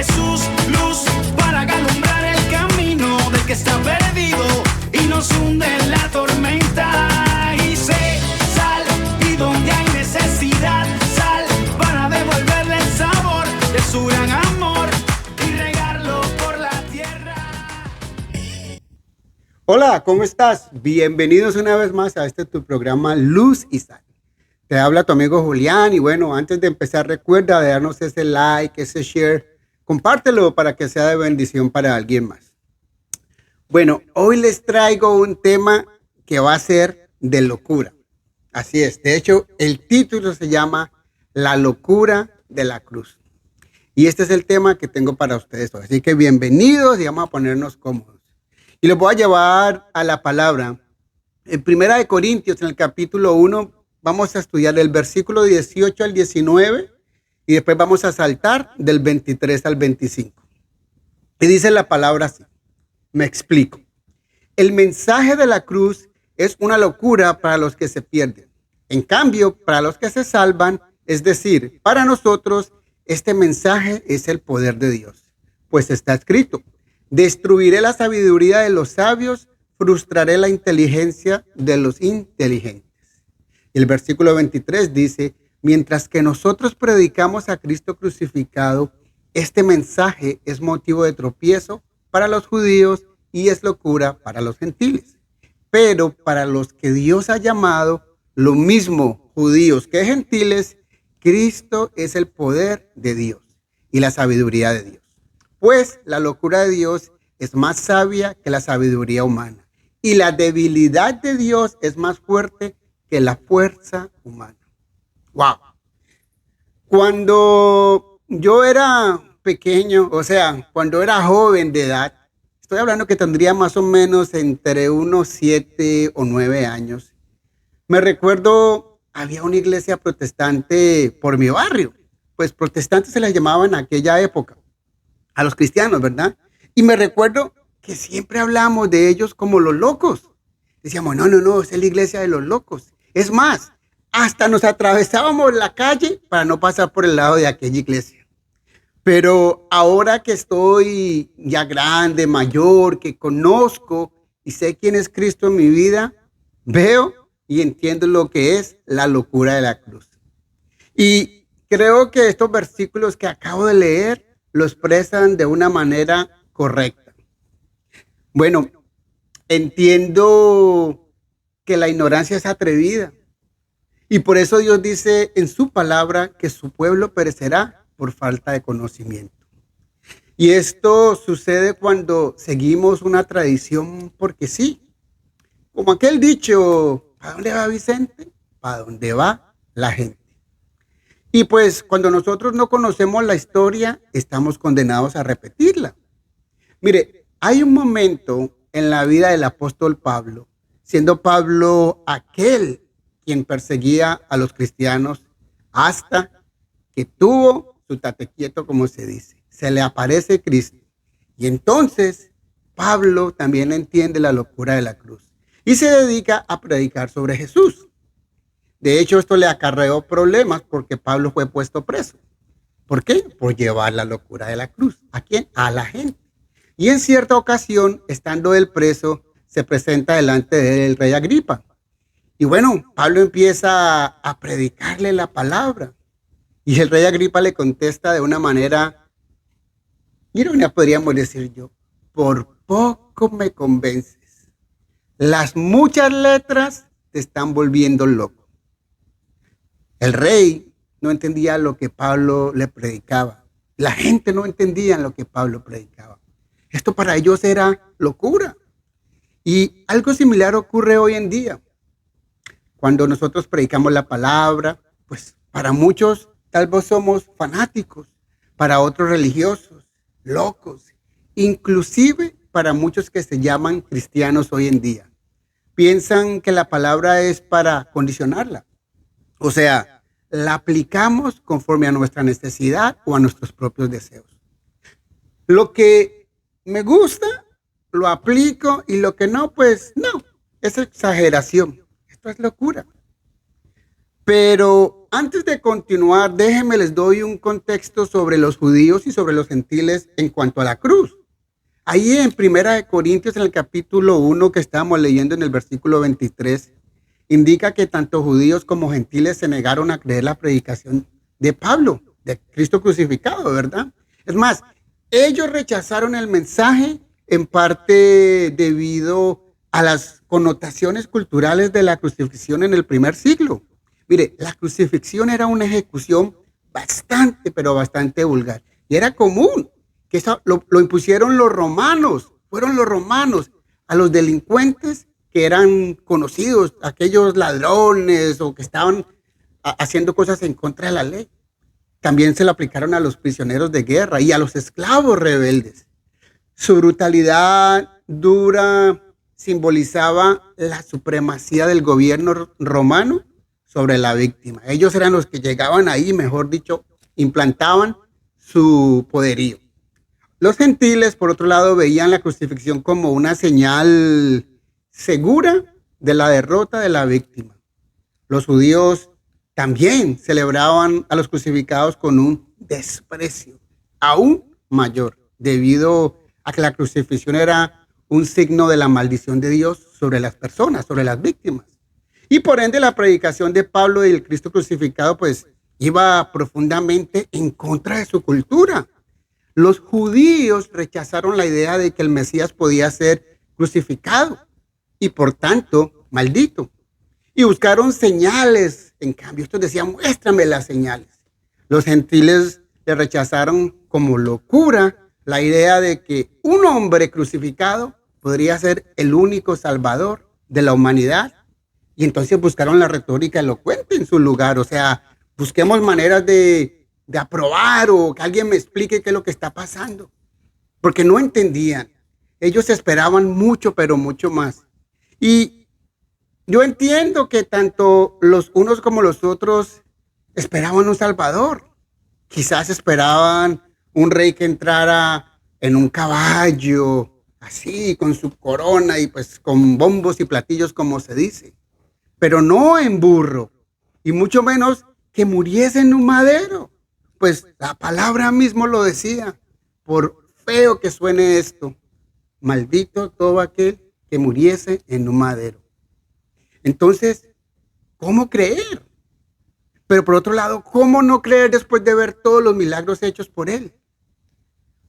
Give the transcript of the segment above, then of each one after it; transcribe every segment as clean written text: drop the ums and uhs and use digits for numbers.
Jesús, luz para alumbrar el camino del que está perdido y nos hunde en la tormenta. Y sé, sal, y donde hay necesidad, sal para devolverle el sabor de su gran amor y regarlo por la tierra. Hola, ¿cómo estás? Bienvenidos una vez más a tu programa Luz y Sal. Te habla tu amigo Julián y bueno, antes de empezar recuerda de darnos ese like, ese share, compártelo para que sea de bendición para alguien más. Bueno, hoy les traigo un tema que va a ser de locura. Así es, de hecho el título se llama La locura de la cruz. Y este es el tema que tengo para ustedes hoy. Así que bienvenidos y vamos a ponernos cómodos. Y los voy a llevar a la palabra. En 1 Corintios, en el capítulo 1, vamos a estudiar del versículo 18 al 19 y después vamos a saltar del 23 al 25. Y dice la palabra así. Me explico. El mensaje de la cruz es una locura para los que se pierden. En cambio, para los que se salvan, es decir, para nosotros, este mensaje es el poder de Dios. Pues está escrito, destruiré la sabiduría de los sabios, frustraré la inteligencia de los inteligentes. El versículo 23 dice, mientras que nosotros predicamos a Cristo crucificado, este mensaje es motivo de tropiezo para los judíos y es locura para los gentiles. Pero para los que Dios ha llamado, lo mismo judíos que gentiles, Cristo es el poder de Dios y la sabiduría de Dios. Pues la locura de Dios es más sabia que la sabiduría humana y la debilidad de Dios es más fuerte que la fuerza humana. Wow. Cuando yo era pequeño, o sea, cuando era joven de edad, estoy hablando que tendría más o menos entre unos 7 o 9 años. Me recuerdo, había una iglesia protestante por mi barrio. Pues protestantes se les llamaba en aquella época, a los cristianos, ¿verdad? Y me recuerdo que siempre hablábamos de ellos como los locos. Decíamos, no, es la iglesia de los locos. Es más, hasta nos atravesábamos la calle para no pasar por el lado de aquella iglesia. Pero ahora que estoy ya grande, mayor, que conozco y sé quién es Cristo en mi vida, veo y entiendo lo que es la locura de la cruz. Y creo que estos versículos que acabo de leer lo expresan de una manera correcta. Bueno, entiendo que la ignorancia es atrevida. Y por eso Dios dice en su palabra que su pueblo perecerá por falta de conocimiento. Y esto sucede cuando seguimos una tradición porque sí. Como aquel dicho, ¿para dónde va Vicente? Para dónde va la gente. Y pues cuando nosotros no conocemos la historia, estamos condenados a repetirla. Mire, hay un momento en la vida del apóstol Pablo, siendo Pablo aquel quien perseguía a los cristianos hasta que tuvo su tate quieto, como se dice. Se le aparece Cristo. Y entonces Pablo también entiende la locura de la cruz y se dedica a predicar sobre Jesús. De hecho, esto le acarreó problemas porque Pablo fue puesto preso. ¿Por qué? Por llevar la locura de la cruz. ¿A quién? A la gente. Y en cierta ocasión, estando él preso, se presenta delante de él el rey Agripa. Y bueno, Pablo empieza a predicarle la palabra. Y el rey Agripa le contesta de una manera, ironía podríamos decir yo, por poco me convences. Las muchas letras te están volviendo loco. El rey no entendía lo que Pablo le predicaba. La gente no entendía lo que Pablo predicaba. Esto para ellos era locura. Y algo similar ocurre hoy en día. Cuando nosotros predicamos la palabra, pues para muchos tal vez somos fanáticos, para otros religiosos, locos, inclusive para muchos que se llaman cristianos hoy en día. Piensan que la palabra es para condicionarla. O sea, la aplicamos conforme a nuestra necesidad o a nuestros propios deseos. Lo que me gusta, lo aplico y lo que no, pues no, es exageración. Esto es locura. Pero antes de continuar, déjenme les doy un contexto sobre los judíos y sobre los gentiles en cuanto a la cruz. Ahí en Primera de Corintios, en el capítulo 1 que estábamos leyendo en el versículo 23, indica que tanto judíos como gentiles se negaron a creer la predicación de Pablo, de Cristo crucificado, ¿verdad? Es más, ellos rechazaron el mensaje en parte debido a las connotaciones culturales de la crucifixión en el primer siglo. Mire, la crucifixión era una ejecución bastante, pero bastante vulgar. Y era común que eso lo impusieron los romanos, fueron los romanos a los delincuentes que eran conocidos, aquellos ladrones o que estaban haciendo cosas en contra de la ley. También se lo aplicaron a los prisioneros de guerra y a los esclavos rebeldes. Su brutalidad dura simbolizaba la supremacía del gobierno romano sobre la víctima. Ellos eran los que llegaban ahí, mejor dicho, implantaban su poderío. Los gentiles, por otro lado, veían la crucifixión como una señal segura de la derrota de la víctima. Los judíos también celebraban a los crucificados con un desprecio aún mayor, debido a que la crucifixión era un signo de la maldición de Dios sobre las personas, sobre las víctimas. Y por ende la predicación de Pablo y el Cristo crucificado pues iba profundamente en contra de su cultura. Los judíos rechazaron la idea de que el Mesías podía ser crucificado y por tanto maldito. Y buscaron señales. En cambio, estos decían, muéstrame las señales. Los gentiles le rechazaron como locura la idea de que un hombre crucificado podría ser el único salvador de la humanidad. Y entonces buscaron la retórica elocuente en su lugar. O sea, busquemos maneras de aprobar o que alguien me explique qué es lo que está pasando. Porque no entendían. Ellos esperaban mucho, pero mucho más. Y yo entiendo que tanto los unos como los otros esperaban un salvador. Quizás esperaban un rey que entrara en un caballo, así, con su corona y pues con bombos y platillos, como se dice. Pero no en burro, y mucho menos que muriese en un madero. Pues la palabra mismo lo decía, por feo que suene esto, maldito todo aquel que muriese en un madero. Entonces, ¿cómo creer? Pero por otro lado, ¿cómo no creer después de ver todos los milagros hechos por él?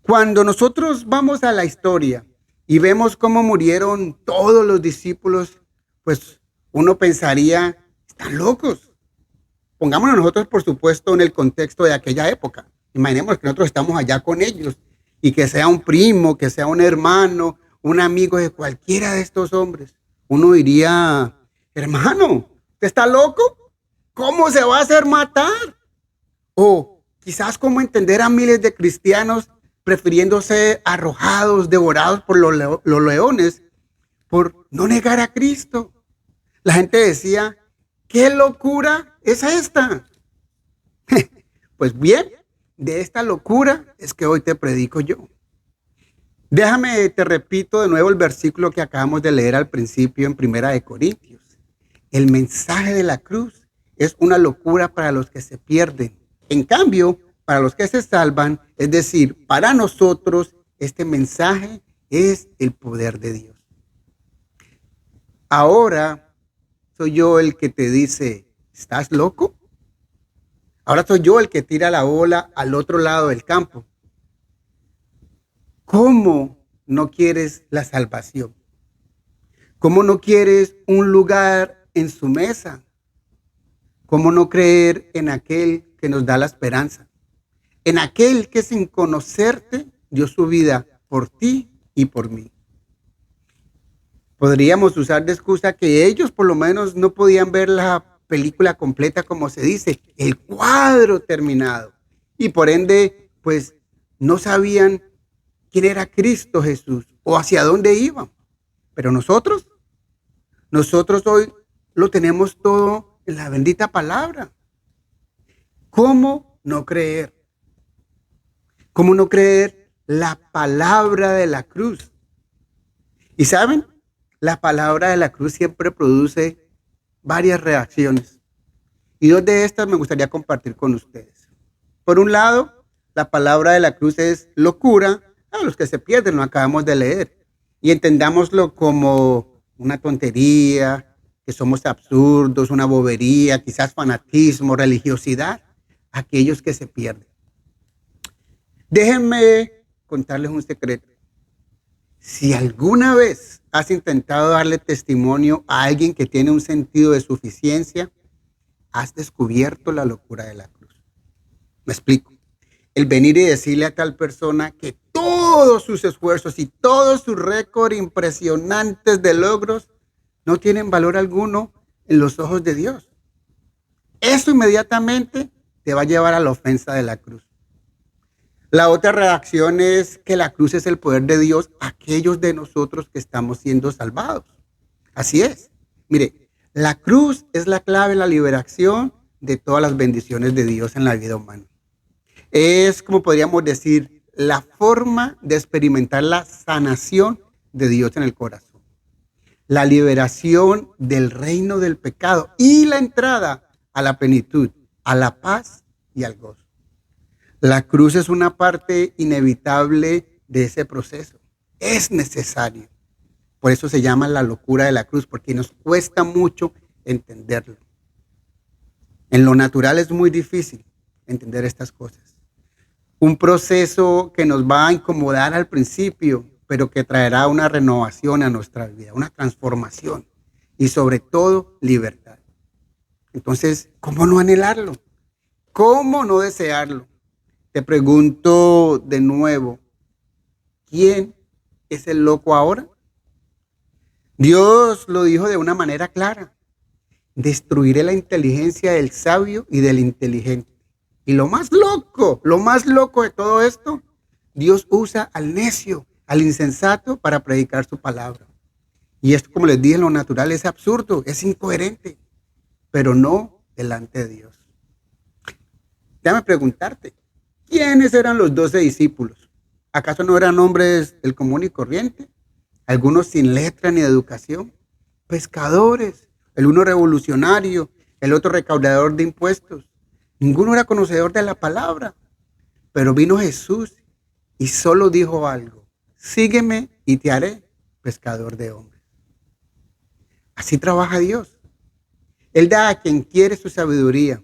Cuando nosotros vamos a la historia y vemos cómo murieron todos los discípulos, pues uno pensaría, están locos. Pongámonos nosotros, por supuesto, en el contexto de aquella época. Imaginemos que nosotros estamos allá con ellos y que sea un primo, que sea un hermano, un amigo de cualquiera de estos hombres. Uno diría, hermano, ¿usted está loco? ¿Cómo se va a hacer matar? O quizás cómo entender a miles de cristianos prefiriendo ser arrojados, devorados por los leones por no negar a Cristo. La gente decía, ¿qué locura es esta? Pues bien, de esta locura es que hoy te predico yo. Déjame, te repito de nuevo el versículo que acabamos de leer al principio en Primera de Corintios. El mensaje de la cruz es una locura para los que se pierden. En cambio, para los que se salvan, es decir, para nosotros, este mensaje es el poder de Dios. Ahora soy yo el que te dice, ¿estás loco? Ahora soy yo el que tira la bola al otro lado del campo. ¿Cómo no quieres la salvación? ¿Cómo no quieres un lugar en su mesa? ¿Cómo no creer en aquel que nos da la esperanza? En aquel que sin conocerte dio su vida por ti y por mí. Podríamos usar de excusa que ellos por lo menos no podían ver la película completa, como se dice, el cuadro terminado. Y por ende, pues no sabían quién era Cristo Jesús o hacia dónde iban. Pero nosotros hoy lo tenemos todo en la bendita palabra. ¿Cómo no creer? ¿Cómo no creer la palabra de la cruz? Y saben, la palabra de la cruz siempre produce varias reacciones. Y dos de estas me gustaría compartir con ustedes. Por un lado, la palabra de la cruz es locura a los que se pierden, lo acabamos de leer. Y entendámoslo como una tontería, que somos absurdos, una bobería, quizás fanatismo, religiosidad, aquellos que se pierden. Déjenme contarles un secreto. Si alguna vez has intentado darle testimonio a alguien que tiene un sentido de suficiencia, has descubierto la locura de la cruz. Me explico. El venir y decirle a tal persona que todos sus esfuerzos y todos sus récords impresionantes de logros no tienen valor alguno en los ojos de Dios. Eso inmediatamente te va a llevar a la ofensa de la cruz. La otra reacción es que la cruz es el poder de Dios a aquellos de nosotros que estamos siendo salvados. Así es. Mire, la cruz es la clave en la liberación de todas las bendiciones de Dios en la vida humana. Es, como podríamos decir, la forma de experimentar la sanación de Dios en el corazón. La liberación del reino del pecado y la entrada a la plenitud, a la paz y al gozo. La cruz es una parte inevitable de ese proceso. Es necesario. Por eso se llama la locura de la cruz, porque nos cuesta mucho entenderlo. En lo natural es muy difícil entender estas cosas. Un proceso que nos va a incomodar al principio, pero que traerá una renovación a nuestra vida, una transformación y sobre todo libertad. Entonces, ¿cómo no anhelarlo? ¿Cómo no desearlo? Te pregunto de nuevo, ¿quién es el loco ahora? Dios lo dijo de una manera clara. Destruiré la inteligencia del sabio y del inteligente. Y lo más loco de todo esto, Dios usa al necio, al insensato para predicar su palabra. Y esto, como les dije, en lo natural es absurdo, es incoherente, pero no delante de Dios. Déjame preguntarte, ¿quiénes eran los 12 discípulos? ¿Acaso no eran hombres del común y corriente? Algunos sin letra ni educación, pescadores, el uno revolucionario, el otro recaudador de impuestos. Ninguno era conocedor de la palabra, pero vino Jesús y solo dijo algo: sígueme y te haré pescador de hombres. Así trabaja Dios. Él da a quien quiere su sabiduría.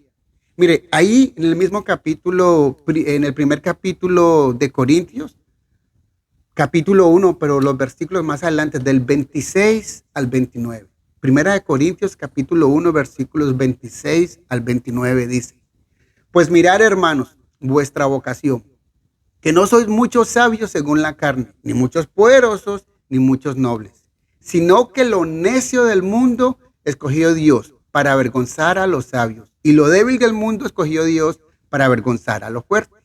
Mire, ahí en el mismo capítulo, en el primer capítulo de Corintios, capítulo 1, pero los versículos más adelante, del 26 al 29. Primera de Corintios, capítulo 1, versículos 26 al 29 dice: pues mirad, hermanos, vuestra vocación, que no sois muchos sabios según la carne, ni muchos poderosos, ni muchos nobles, sino que lo necio del mundo escogió Dios para avergonzar a los sabios, y lo débil del mundo escogió Dios para avergonzar a lo fuerte,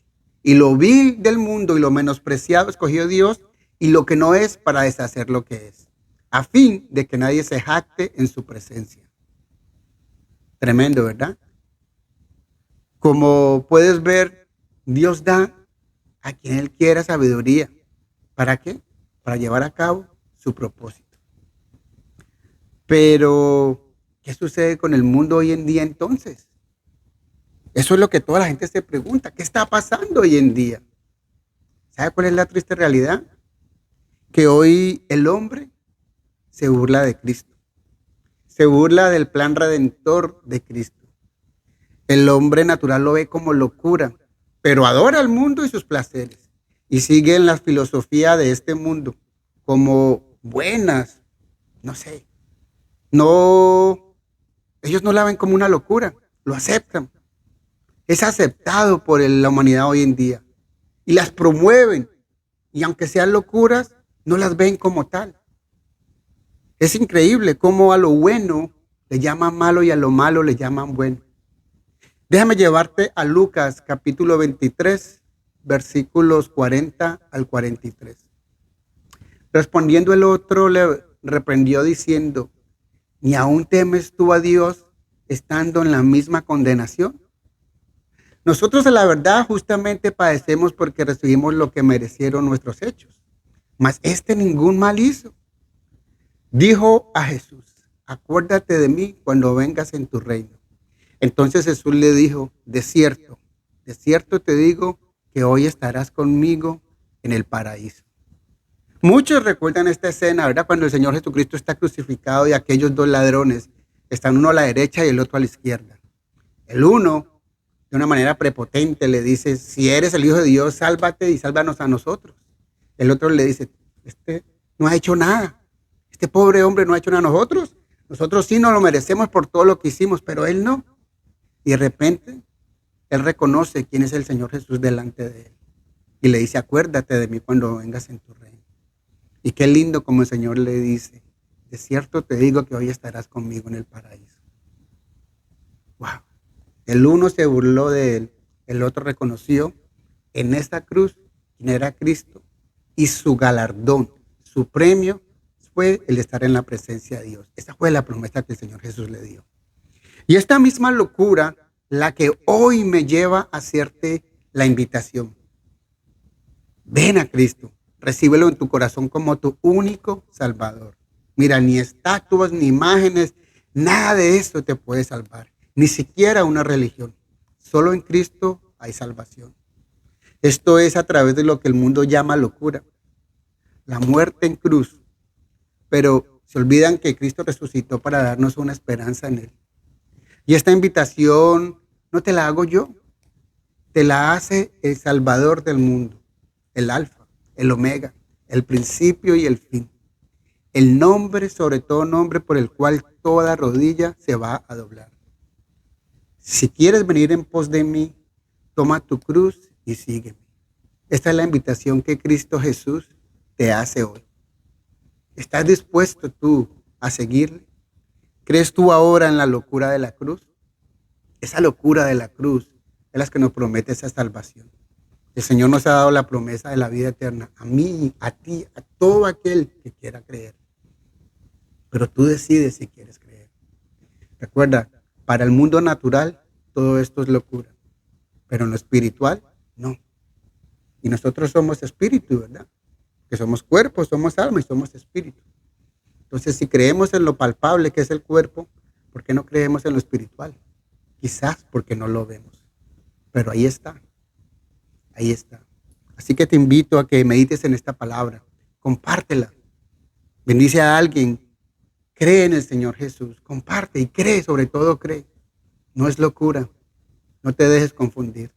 y lo vil del mundo y lo menospreciado escogió Dios, y lo que no es para deshacer lo que es, a fin de que nadie se jacte en su presencia. Tremendo, ¿verdad? Como puedes ver, Dios da a quien Él quiera sabiduría. ¿Para qué? Para llevar a cabo su propósito. Pero, ¿qué sucede con el mundo hoy en día entonces? Eso es lo que toda la gente se pregunta. ¿Qué está pasando hoy en día? ¿Sabe cuál es la triste realidad? Que hoy el hombre se burla de Cristo. Se burla del plan redentor de Cristo. El hombre natural lo ve como locura, pero adora al mundo y sus placeres y sigue en la filosofía de este mundo como buenas, no sé. No, ellos no la ven como una locura, lo aceptan. Es aceptado por la humanidad hoy en día y las promueven, y aunque sean locuras, no las ven como tal. Es increíble cómo a lo bueno le llaman malo y a lo malo le llaman bueno. Déjame llevarte a Lucas capítulo 23, versículos 40 al 43. Respondiendo el otro le reprendió diciendo: ¿ni aún temes tú a Dios estando en la misma condenación? Nosotros a la verdad justamente padecemos porque recibimos lo que merecieron nuestros hechos, mas ningún mal hizo. Dijo a Jesús: acuérdate de mí cuando vengas en tu reino. Entonces Jesús le dijo, de cierto te digo que hoy estarás conmigo en el paraíso. Muchos recuerdan esta escena, ¿verdad? Cuando el Señor Jesucristo está crucificado y aquellos dos ladrones están uno a la derecha y el otro a la izquierda. El uno, de una manera prepotente, le dice, si eres el Hijo de Dios, sálvate y sálvanos a nosotros. El otro le dice, este no ha hecho nada. Este pobre hombre no ha hecho nada a nosotros. Nosotros sí nos lo merecemos por todo lo que hicimos, pero él no. Y de repente, él reconoce quién es el Señor Jesús delante de él. Y le dice, acuérdate de mí cuando vengas en tu reino. Y qué lindo como el Señor le dice, de cierto te digo que hoy estarás conmigo en el paraíso. Wow. El uno se burló de él, el otro reconoció en esta cruz quién era Cristo y su galardón, su premio fue el estar en la presencia de Dios. Esa fue la promesa que el Señor Jesús le dio. Y esta misma locura, la que hoy me lleva a hacerte la invitación. Ven a Cristo, recíbelo en tu corazón como tu único Salvador. Mira, ni estatuas, ni imágenes, nada de eso te puede salvar. Ni siquiera una religión. Solo en Cristo hay salvación. Esto es a través de lo que el mundo llama locura. La muerte en cruz. Pero se olvidan que Cristo resucitó para darnos una esperanza en Él. Y esta invitación no te la hago yo. Te la hace el Salvador del mundo. El Alfa, el Omega, el principio y el fin. El nombre, sobre todo nombre, por el cual toda rodilla se va a doblar. Si quieres venir en pos de mí, toma tu cruz y sígueme. Esta es la invitación que Cristo Jesús te hace hoy. ¿Estás dispuesto tú a seguirle? ¿Crees tú ahora en la locura de la cruz? Esa locura de la cruz es la que nos promete esa salvación. El Señor nos ha dado la promesa de la vida eterna, a mí, a ti, a todo aquel que quiera creer. Pero tú decides si quieres creer. Recuerda, para el mundo natural todo esto es locura, pero en lo espiritual no. Y nosotros somos espíritu, ¿verdad? Que somos cuerpo, somos alma y somos espíritu. Entonces, si creemos en lo palpable que es el cuerpo, ¿por qué no creemos en lo espiritual? Quizás porque no lo vemos, pero ahí está. Ahí está. Así que te invito a que medites en esta palabra. Compártela. Bendice a alguien. Cree en el Señor Jesús. Comparte y cree, sobre todo cree. No es locura. No te dejes confundir.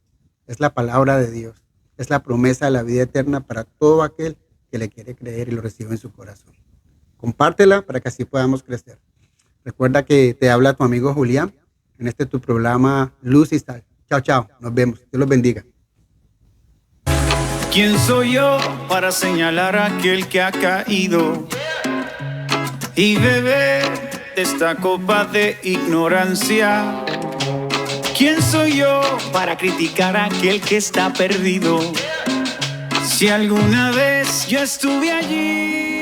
Es la palabra de Dios. Es la promesa de la vida eterna para todo aquel que le quiere creer y lo recibe en su corazón. Compártela para que así podamos crecer. Recuerda que te habla tu amigo Julián en este tu programa Luz y Sal. Chao, chao. Nos vemos. Dios los bendiga. ¿Quién soy yo para señalar a aquel que ha caído y beber de esta copa de ignorancia? ¿Quién soy yo para criticar a aquel que está perdido? Si alguna vez yo estuve allí.